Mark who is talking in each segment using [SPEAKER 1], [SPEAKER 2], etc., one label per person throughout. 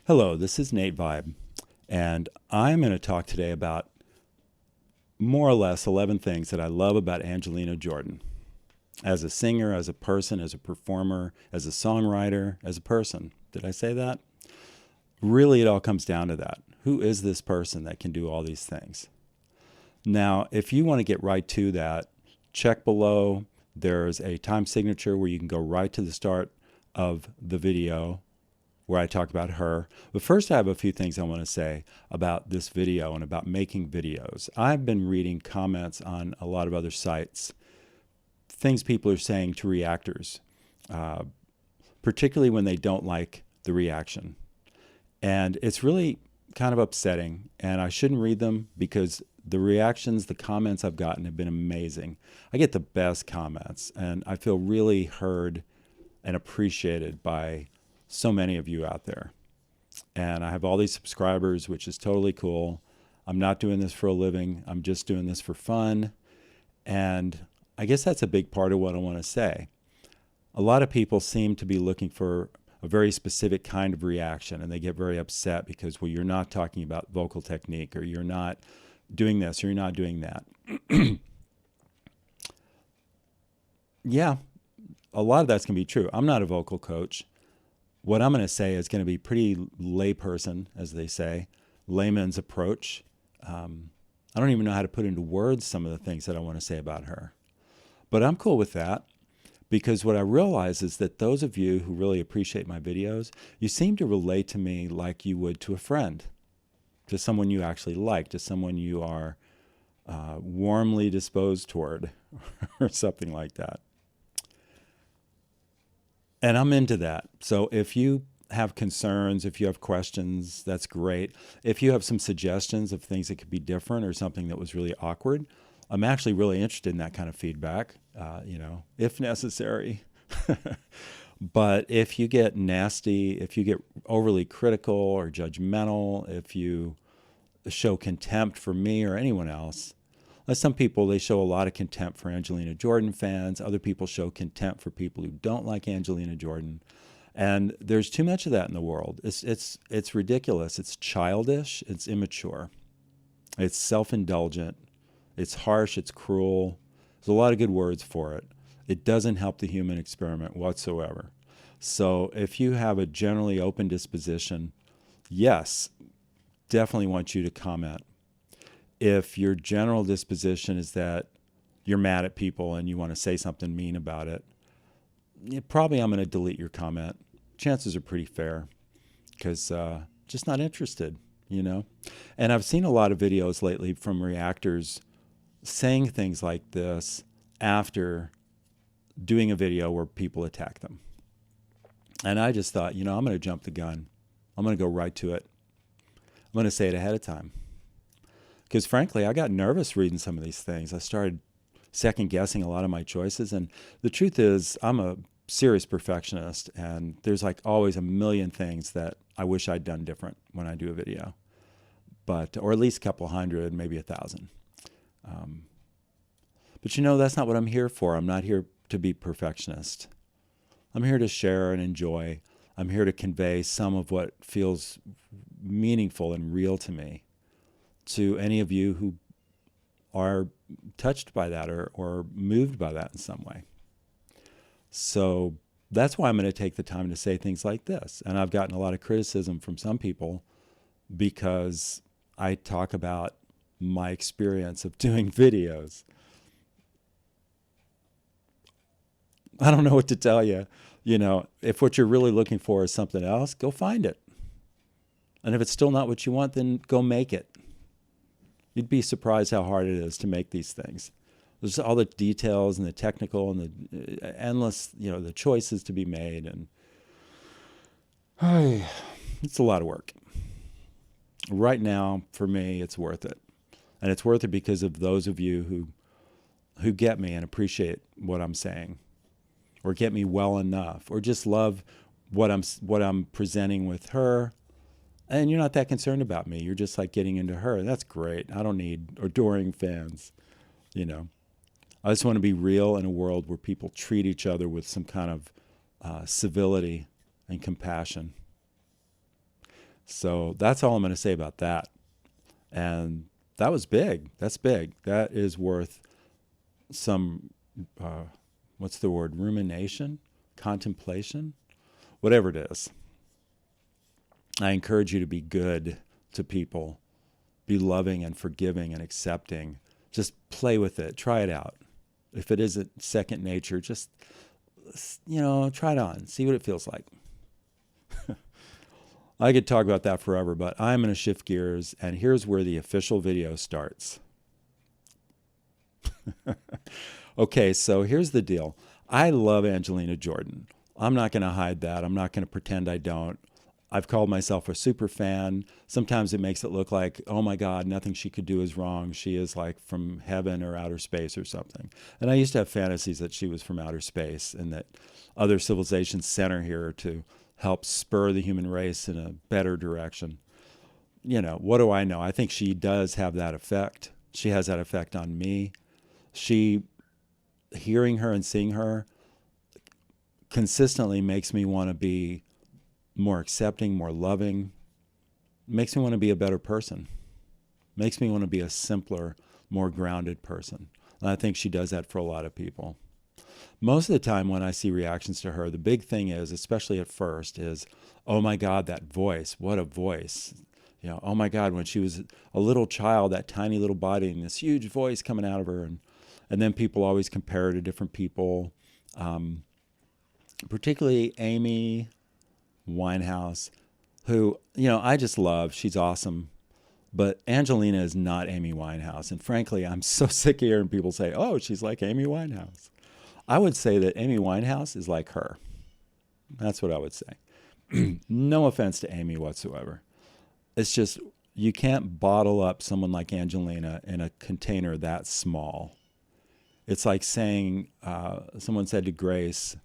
[SPEAKER 1] Hello, this is Nate Vibe, and I'm going to talk today about more or less 11 things that I love about Angelina Jordan. As a singer, as a person, as a performer, as a songwriter, as a person. Did I say that? Really, it all comes down to that. Who is this person that can do all these things? Now, if you want to get right to that, check below. There's a time signature where you can go right to the start of the video where I talk about her. But first, I have a few things I want to say about this video and about making videos. I've been reading comments on a lot of other sites, things people are saying to reactors, particularly when they don't like the reaction. And it's really kind of upsetting, and I shouldn't read them because the reactions, the comments I've gotten have been amazing. I get the best comments, and I feel really heard and appreciated by so many of you out there. And I have all these subscribers, which is totally cool. I'm not doing this for a living. I'm just doing this for fun. And I guess that's a big part of what I want to say. A lot of people seem to be looking for a very specific kind of reaction, and they get very upset because, well, you're not talking about vocal technique, or you're not doing this, or you're not doing that. Yeah, a lot of that's going to be true. I'm not a vocal coach. What I'm going to say is going to be pretty layperson, as they say, layman's approach. I don't even know how to put into words some of the things that I want to say about her. But I'm cool with that, because what I realize is that those of you who really appreciate my videos, you seem to relate to me like you would to a friend, to someone you actually like, to someone you are warmly disposed toward, or something like that. And I'm into that. So if you have concerns, if you have questions, that's great. If you have some suggestions of things that could be different or something that was really awkward, I'm actually really interested in that kind of feedback, if necessary. But if you get nasty, if you get overly critical or judgmental, if you show contempt for me or anyone else, some people, they show a lot of contempt for Angelina Jordan fans. Other people show contempt for people who don't like Angelina Jordan. And there's too much of that in the world. It's ridiculous. It's childish. It's immature. It's self-indulgent. It's harsh. It's cruel. There's a lot of good words for it. It doesn't help the human experiment whatsoever. So if you have a generally open disposition, yes, definitely want you to comment. If your general disposition is that you're mad at people and you want to say something mean about it, probably I'm going to delete your comment. Chances are pretty fair, because just not interested, And I've seen a lot of videos lately from reactors saying things like this after doing a video where people attack them. And I just thought, I'm going to jump the gun. I'm going to go right to it. I'm going to say it ahead of time. Because frankly, I got nervous reading some of these things. I started second guessing a lot of my choices. And the truth is, I'm a serious perfectionist, and there's like always a million things that I wish I'd done different when I do a video. Or at least a couple hundred, maybe 1,000. But that's not what I'm here for. I'm not here to be perfectionist. I'm here to share and enjoy. I'm here to convey some of what feels meaningful and real to me, to any of you who are touched by that or moved by that in some way. So that's why I'm going to take the time to say things like this. And I've gotten a lot of criticism from some people because I talk about my experience of doing videos. I don't know what to tell you. If what you're really looking for is something else, go find it. And if it's still not what you want, then go make it. You'd be surprised how hard it is to make these things. There's all the details and the technical and the endless, the choices to be made. And it's a lot of work. Right now, for me, it's worth it. And it's worth it because of those of you who get me and appreciate what I'm saying, or get me well enough, or just love what I'm presenting with her. And you're not that concerned about me. You're just like getting into her. That's great. I don't need adoring fans. I just want to be real in a world where people treat each other with some kind of civility and compassion. So that's all I'm going to say about that. And that was big. That's big. That is worth some, what's the word? Rumination? Contemplation? Whatever it is. I encourage you to be good to people, be loving and forgiving and accepting. Just play with it. Try it out. If it isn't second nature, just, try it on. See what it feels like. I could talk about that forever, but I'm going to shift gears, and here's where the official video starts. Okay, so here's the deal. I love Angelina Jordan. I'm not going to hide that. I'm not going to pretend I don't. I've called myself a super fan. Sometimes it makes it look like, oh my God, nothing she could do is wrong. She is like from heaven or outer space or something. And I used to have fantasies that she was from outer space and that other civilizations sent her here to help spur the human race in a better direction. What do I know? I think she does have that effect. She has that effect on me. Hearing her and seeing her consistently makes me want to be more accepting, more loving, makes me want to be a better person, makes me want to be a simpler, more grounded person. And I think she does that for a lot of people. Most of the time when I see reactions to her, the big thing is, especially at first, is, oh my God, that voice, what a voice. Oh my God, when she was a little child, that tiny little body and this huge voice coming out of her. And then people always compare her to different people, particularly Amy Winehouse, who, I just love. She's awesome. But Angelina is not Amy Winehouse. And frankly, I'm so sick of hearing people say, oh, she's like Amy Winehouse. I would say that Amy Winehouse is like her. That's what I would say. No offense to Amy whatsoever. It's just, you can't bottle up someone like Angelina in a container that small. It's like saying, someone said to Grace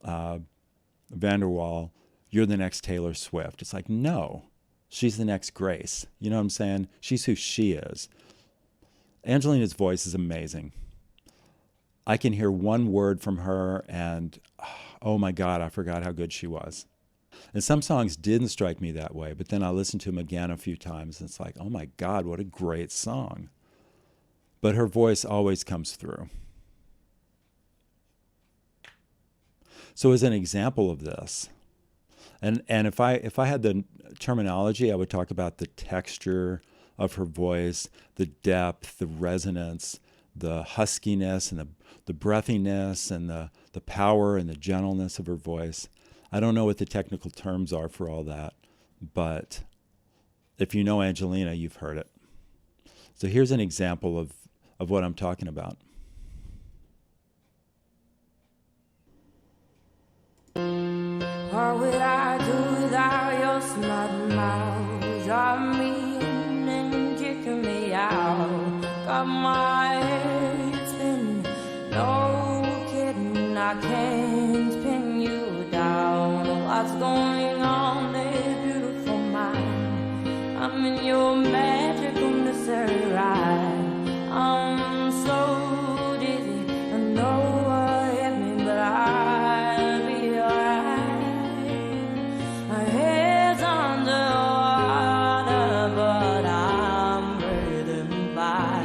[SPEAKER 1] Vanderwall, you're the next Taylor Swift. It's like, no, she's the next Grace. You know what I'm saying? She's who she is. Angelina's voice is amazing. I can hear one word from her and, oh my God, I forgot how good she was. And some songs didn't strike me that way, but then I listened to them again a few times and it's like, oh my God, what a great song. But her voice always comes through. So as an example of this, and if I had the terminology, I would talk about the texture of her voice, the depth, the resonance, the huskiness and the breathiness and the power and the gentleness of her voice. I don't know what the technical terms are for all that, but if you know Angelina, you've heard it. So here's an example of what I'm talking about.
[SPEAKER 2] What would I do without your smart mouth? Drive me in and kicking me out. Got my head spinning, no kidding, I can't pin you down. What's going on there, beautiful mind? I'm in your magical nursery ride. I'm so dizzy, I know what hit me, but I'll be alright. My head's under water, but I'm breathing by.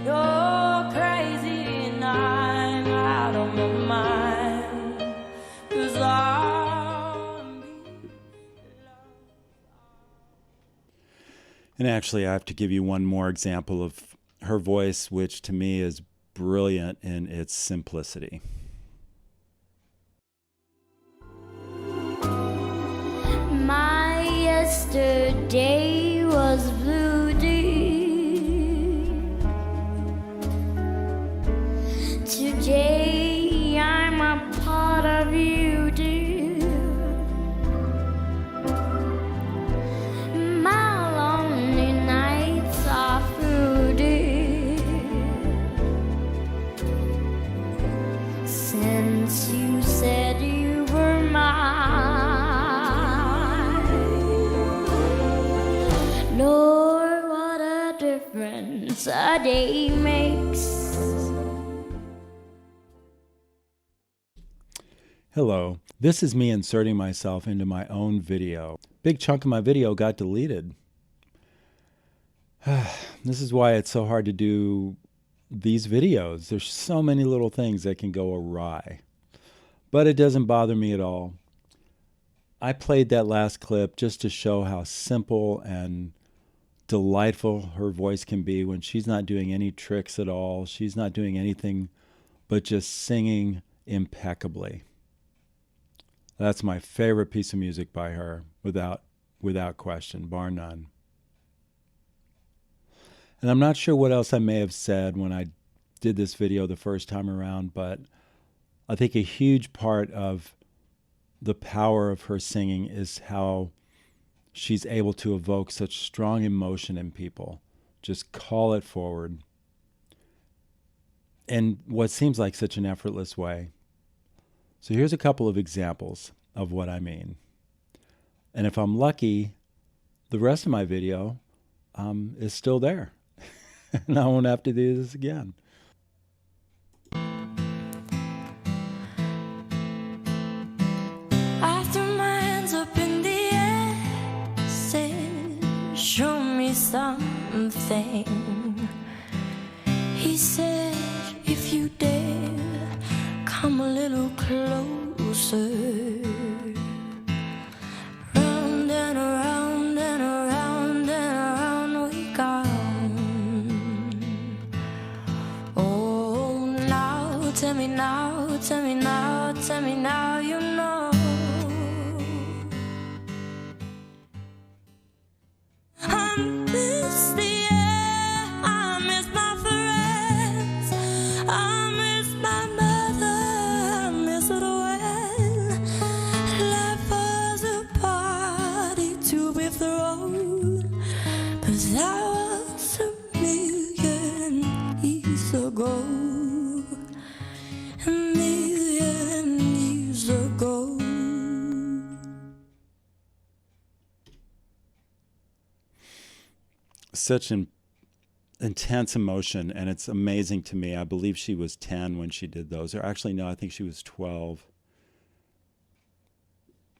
[SPEAKER 2] You're crazy and I'm out of my mind, 'cause
[SPEAKER 1] And actually, I have to give you one more example of her voice, which to me is brilliant in its simplicity.
[SPEAKER 2] My yesterday was blue deep. Today I'm a part of you, dear. My lonely nights are through, dear. Since you said you were mine. Lord, what a difference a day makes.
[SPEAKER 1] Hello, this is me inserting myself into my own video. Big chunk of my video got deleted. This is why it's so hard to do these videos. There's so many little things that can go awry. But it doesn't bother me at all. I played that last clip just to show how simple and delightful her voice can be when she's not doing any tricks at all. She's not doing anything but just singing impeccably. That's my favorite piece of music by her, without question, bar none. And I'm not sure what else I may have said when I did this video the first time around, but I think a huge part of the power of her singing is how she's able to evoke such strong emotion in people. Just call it forward in what seems like such an effortless way. So here's a couple of examples of what I mean. And if I'm lucky, the rest of my video is still there. And I won't have to do this again.
[SPEAKER 2] I threw my hands up in the air, said, show me something. He said, if you dare, come a little closer. Round and around and around and around we go. Oh, now, tell me now, tell me now, tell me now, you know. I miss the air, I miss my friends, I miss my mother, I miss it when life was a party to be thrown. But that was a million years ago. A million years ago.
[SPEAKER 1] Such an intense emotion, and it's amazing to me. I believe she was 10 when she did those. Or actually, no, I think she was 12.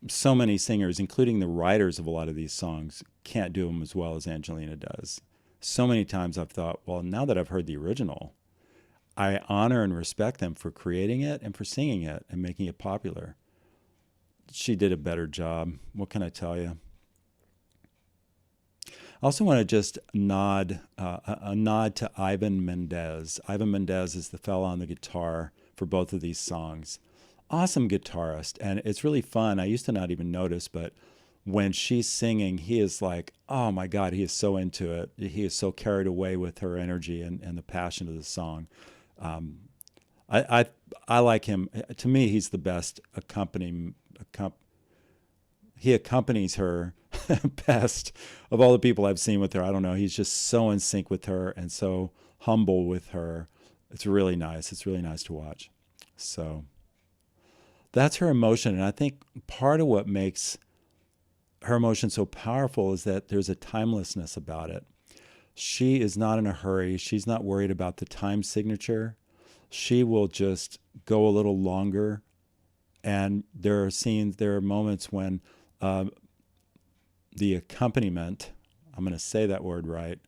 [SPEAKER 1] So many singers, including the writers of a lot of these songs, can't do them as well as Angelina does. So many times I've thought, well, now that I've heard the original, I honor and respect them for creating it and for singing it and making it popular. She did a better job. What can I tell you? I also want to just nod a nod to Ivan Mendez. Ivan Mendez is the fellow on the guitar for both of these songs. Awesome guitarist, and it's really fun. I used to not even notice, but when she's singing, he is like, oh my God, he is so into it. He is so carried away with her energy and the passion of the song. Um, I, I I like him. To me, he's the best he accompanies her best of all the people I've seen with her. I don't know. He's just so in sync with her and so humble with her. It's really nice. It's really nice to watch. So that's her emotion. And I think part of what makes her emotion so powerful is that there's a timelessness about it. She is not in a hurry. She's not worried about the time signature. She will just go a little longer. And there are moments when the accompaniment, I'm going to say that word right,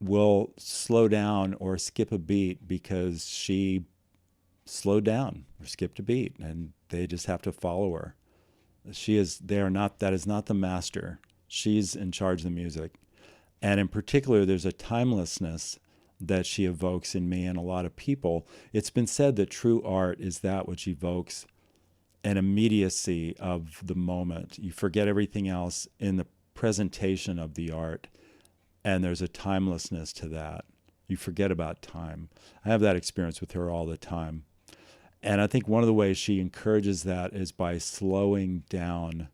[SPEAKER 1] will slow down or skip a beat because she slowed down or skipped a beat, and they just have to follow her. That is not the master. She's in charge of the music. And in particular, there's a timelessness that she evokes in me and a lot of people. It's been said that true art is that which evokes an immediacy of the moment. You forget everything else in the presentation of the art, and there's a timelessness to that. You forget about time. I have that experience with her all the time. And I think one of the ways she encourages that is by slowing down.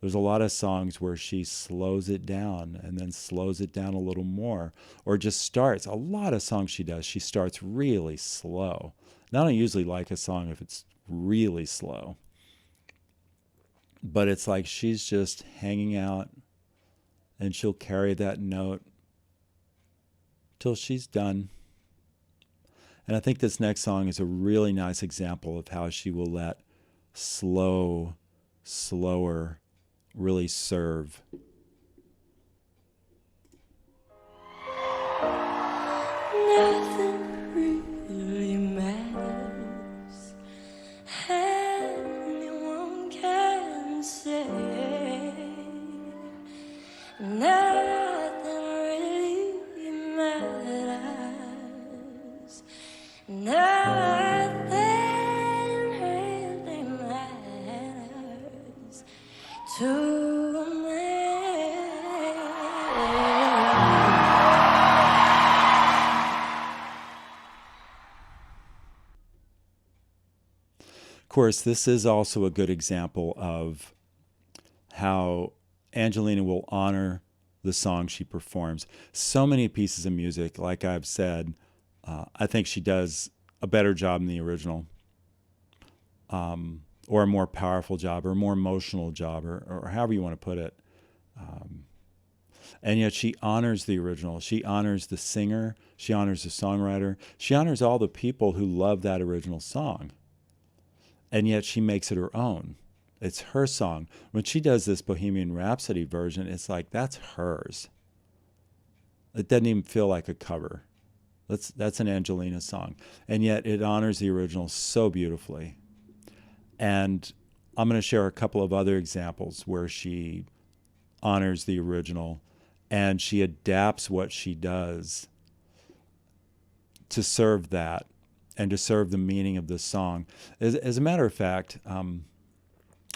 [SPEAKER 1] There's a lot of songs where she slows it down and then slows it down a little more, or just starts. A lot of songs she does, she starts really slow. Now, I don't usually like a song if it's really slow, but it's like she's just hanging out, and she'll carry that note till she's done. And I think this next song is a really nice example of how she will let slower, really serve.
[SPEAKER 2] Nothing really matters. Anyone can say nothing really matters. Nothing really matters to me.
[SPEAKER 1] Of course, this is also a good example of how Angelina will honor the song she performs. So many pieces of music, like I've said, I think she does a better job than the original, or a more powerful job, or a more emotional job, or however you want to put it. And yet she honors the original. She honors the singer. She honors the songwriter. She honors all the people who love that original song. And yet she makes it her own. It's her song. When she does this Bohemian Rhapsody version, it's like, that's hers. It doesn't even feel like a cover. That's an Angelina song. And yet it honors the original so beautifully. And I'm going to share a couple of other examples where she honors the original and she adapts what she does to serve that and to serve the meaning of this song. As a matter of fact, I'm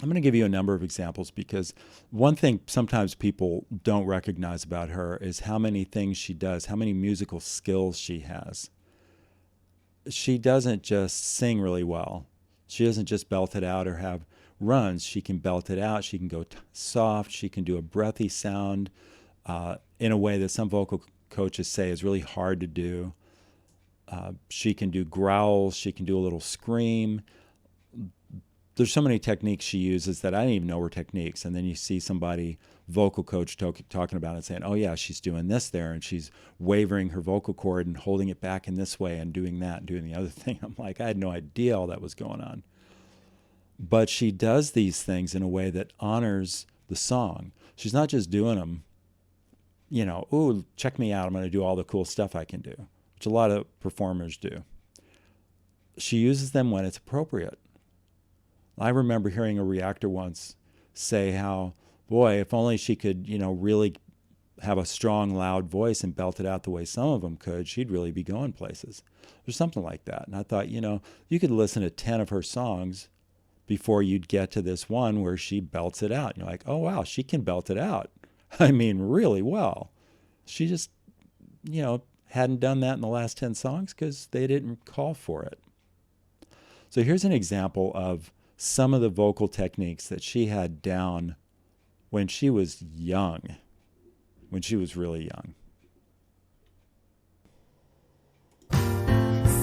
[SPEAKER 1] going to give you a number of examples, because one thing sometimes people don't recognize about her is how many things she does, how many musical skills she has. She doesn't just sing really well. She doesn't just belt it out or have runs. She can belt it out. She can go soft. She can do a breathy sound in a way that some vocal coaches say is really hard to do. She can do growls. She can do a little scream. There's so many techniques she uses that I didn't even know were techniques. And then you see somebody, vocal coach, talking about it, saying, oh yeah, she's doing this there, and she's wavering her vocal cord and holding it back in this way and doing that and doing the other thing. I'm like, I had no idea all that was going on. But she does these things in a way that honors the song. She's not just doing them, ooh, check me out, I'm going to do all the cool stuff I can do, which a lot of performers do. She uses them when it's appropriate. I remember hearing a reactor once say how, boy, if only she could, really have a strong, loud voice and belt it out the way some of them could, she'd really be going places. Or something like that. And I thought, you could listen to 10 of her songs before you'd get to this one where she belts it out. And you're like, oh, wow, she can belt it out. I mean, really well. She just, hadn't done that in the last 10 songs because they didn't call for it. So here's an example of some of the vocal techniques that she had down when she was young, when she was really young.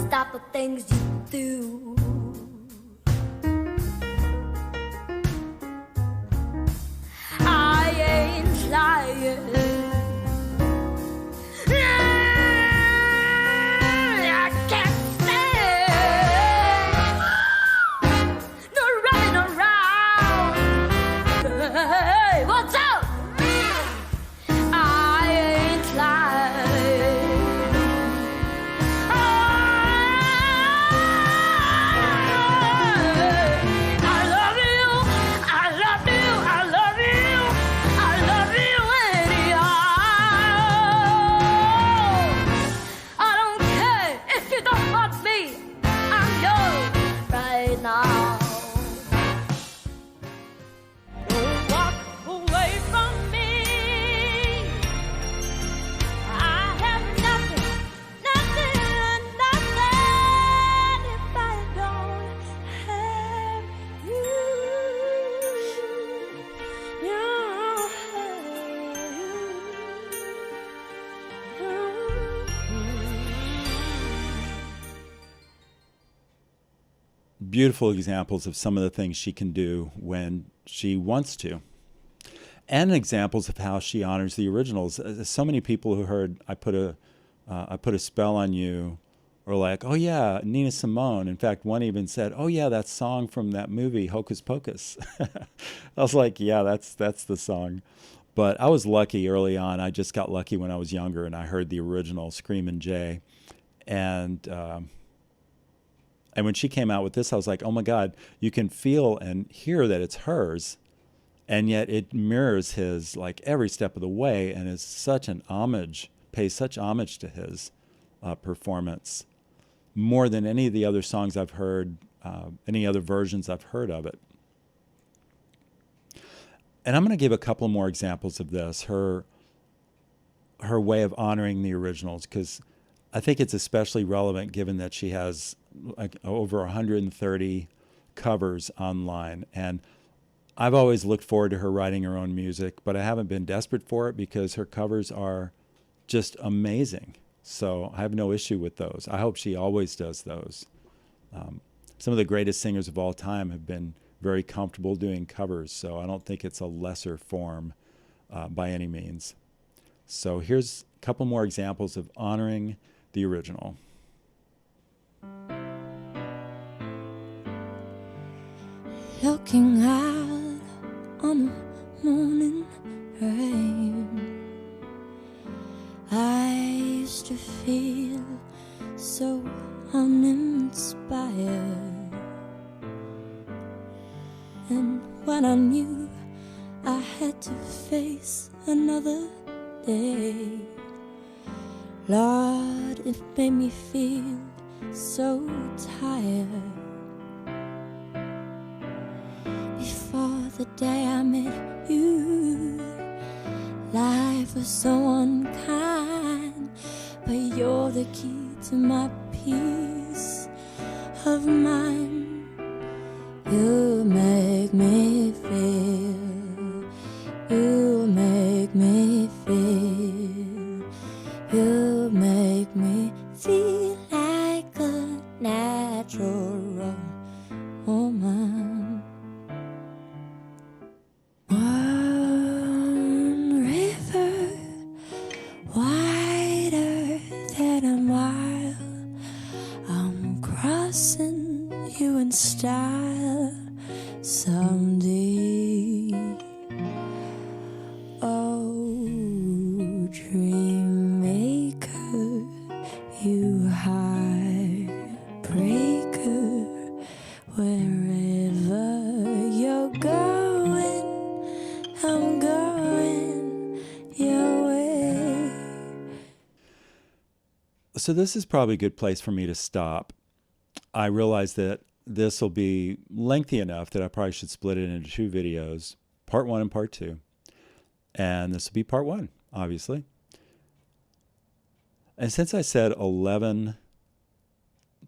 [SPEAKER 2] Stop the things you do. I ain't lying.
[SPEAKER 1] Beautiful examples of some of the things she can do when she wants to, and examples of how she honors the originals. So many people who heard I put a spell on you, Or like, oh yeah, Nina Simone. In fact, one even said, oh yeah, that song from that movie, Hocus Pocus. I was like, yeah, that's the song. But I was lucky early on. I just got lucky when I was younger and I heard the original Screamin' Jay. And and when she came out with this, I was like, oh my God, you can feel and hear that it's hers. And yet it mirrors his like every step of the way and is such an homage, pays such homage to his performance more than any of the other songs I've heard, any other versions I've heard of it. And I'm going to give a couple more examples of this, her way of honoring the originals, because I think it's especially relevant given that she has like over 130 covers online. And I've always looked forward to her writing her own music, but I haven't been desperate for it because her covers are just amazing. So I have no issue with those. I hope she always does those. Some of the greatest singers of all time have been very comfortable doing covers, so I don't think it's a lesser form by any means. So here's a couple more examples of honoring the original.
[SPEAKER 2] Looking out on the morning rain, I used to feel so uninspired. And when I knew I had to face another day, Lord, it made me feel so tired. Before the day I met you, life was so unkind, but you're the key to my peace of mind. You make me feel, you make me feel, you make me feel like a natural woman. One river wider than a mile, I'm crossing you in style someday. Oh, dream maker, you heartbreaker, wherever you're going, I'm going your way.
[SPEAKER 1] So this is probably a good place for me to stop. I realize that this will be lengthy enough that I probably should split it into two videos, part one and part two. And this will be part one, obviously. And since I said 11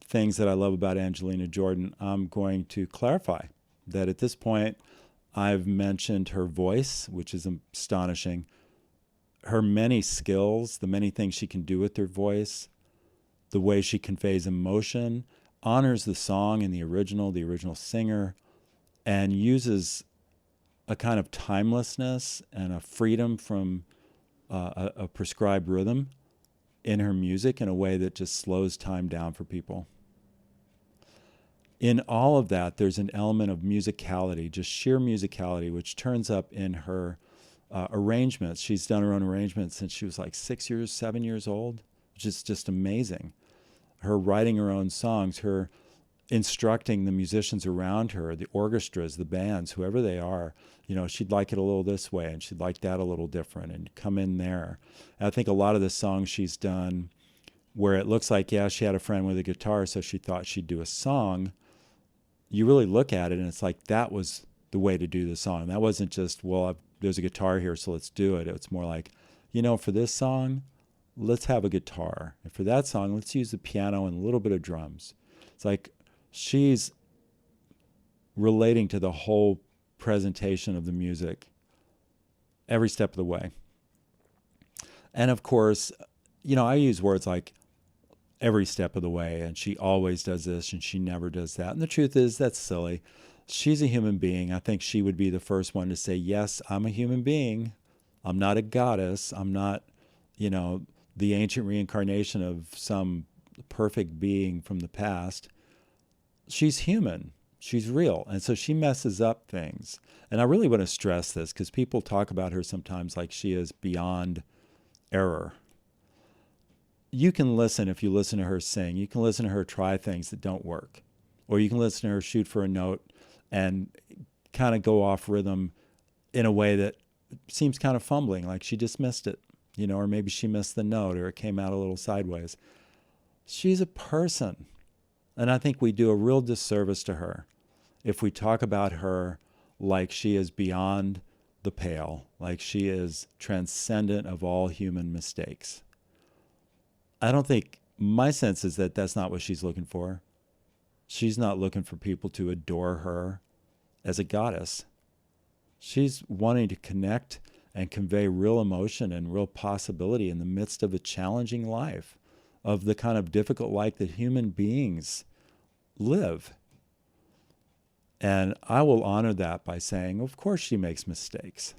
[SPEAKER 1] things that I love about Angelina Jordan, I'm going to clarify that at this point, I've mentioned her voice, which is astonishing, her many skills, the many things she can do with her voice, the way she conveys emotion, honors the song and the original singer, and uses a kind of timelessness and a freedom from a prescribed rhythm in her music in a way that just slows time down for people. In all of that, there's an element of musicality, just sheer musicality, which turns up in her arrangements. She's done her own arrangements since she was like 7 years old, which is just amazing. Her writing her own songs, her instructing the musicians around her, the orchestras, the bands, whoever they are, you know, she'd like it a little this way and she'd like that a little different and come in there. And I think a lot of the songs she's done where it looks like, yeah, she had a friend with a guitar, so she thought she'd do a song. You really look at it and it's like that was the way to do the song. That wasn't just, well, there's a guitar here, so let's do it. It's more like, you know, for this song, let's have a guitar. And for that song, let's use the piano and a little bit of drums. It's like she's relating to the whole presentation of the music every step of the way. And of course, you know, I use words like every step of the way, and she always does this and she never does that. And the truth is, that's silly. She's a human being. I think she would be the first one to say, yes, I'm a human being. I'm not a goddess. I'm not, you know, the ancient reincarnation of some perfect being from the past. She's human. She's real. And so she messes up things. And I really want to stress this because people talk about her sometimes like she is beyond error. You can listen, if you listen to her sing, you can listen to her try things that don't work. Or you can listen to her shoot for a note and kind of go off rhythm in a way that seems kind of fumbling, like she just missed it, or maybe she missed the note or it came out a little sideways. She's a person. And I think we do a real disservice to her if we talk about her like she is beyond the pale, like she is transcendent of all human mistakes. I don't think, my sense is that that's not what she's looking for. She's not looking for people to adore her as a goddess. She's wanting to connect and convey real emotion and real possibility in the midst of a challenging life, of the kind of difficult life that human beings live. And I will honor that by saying, of course she makes mistakes.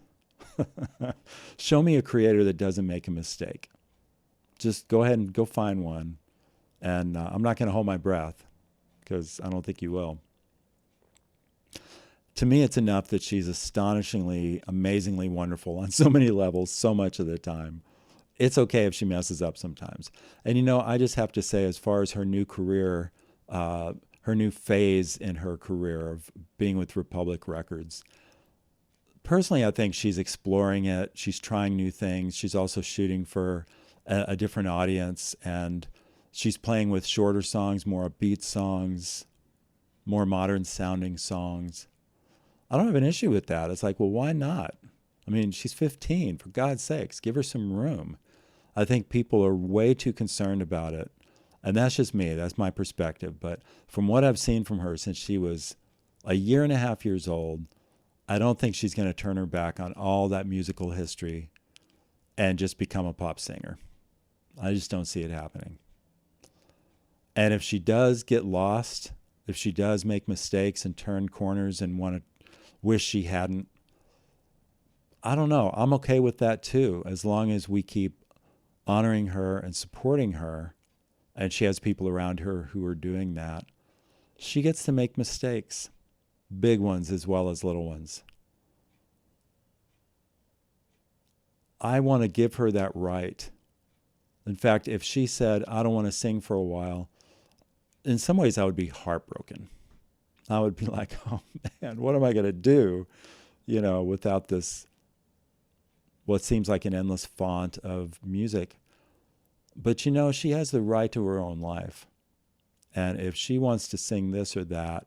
[SPEAKER 1] Show me a creator that doesn't make a mistake. Just go ahead and go find one. And I'm not going to hold my breath because I don't think you will. To me, it's enough that she's astonishingly, amazingly wonderful on so many levels, so much of the time. It's okay if she messes up sometimes. And, I just have to say, as far as her new career, her new phase in her career of being with Republic Records, personally, I think she's exploring it. She's trying new things. She's also shooting for a different audience. And she's playing with shorter songs, more upbeat songs, more modern sounding songs. I don't have an issue with that. It's like, well, why not? I mean, she's 15, for God's sakes, give her some room. I think people are way too concerned about it. And that's just me. That's my perspective. But from what I've seen from her since she was a year and a half years old, I don't think she's going to turn her back on all that musical history and just become a pop singer. I just don't see it happening. And if she does get lost, if she does make mistakes and turn corners and want to wish she hadn't, I don't know. I'm okay with that too, as long as we keep honoring her and supporting her, and she has people around her who are doing that. She gets to make mistakes, big ones as well as little ones. I want to give her that right. In fact, if she said, I don't want to sing for a while, in some ways I would be heartbroken. I would be like, oh man, what am I going to do, without this, what seems like an endless font of music. But she has the right to her own life. And if she wants to sing this or that,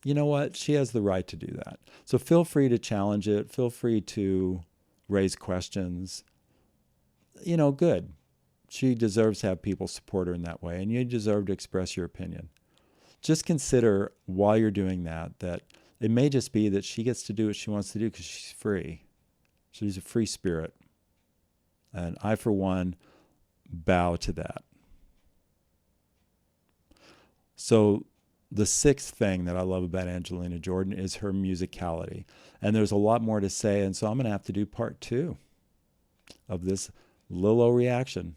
[SPEAKER 1] you know what? She has the right to do that. So feel free to challenge it. Feel free to raise questions. Good. She deserves to have people support her in that way. And you deserve to express your opinion. Just consider while you're doing that it may just be that she gets to do what she wants to do because she's free. She's a free spirit. And I, for one, bow to that. So the sixth thing that I love about Angelina Jordan is her musicality. And there's a lot more to say, and so I'm going to have to do part 2 of this Lilo reaction.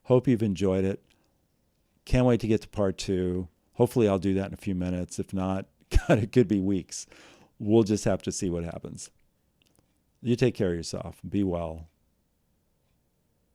[SPEAKER 1] Hope you've enjoyed it. Can't wait to get to part 2. Hopefully I'll do that in a few minutes. If not, God, it could be weeks. We'll just have to see what happens. You take care of yourself. Be well.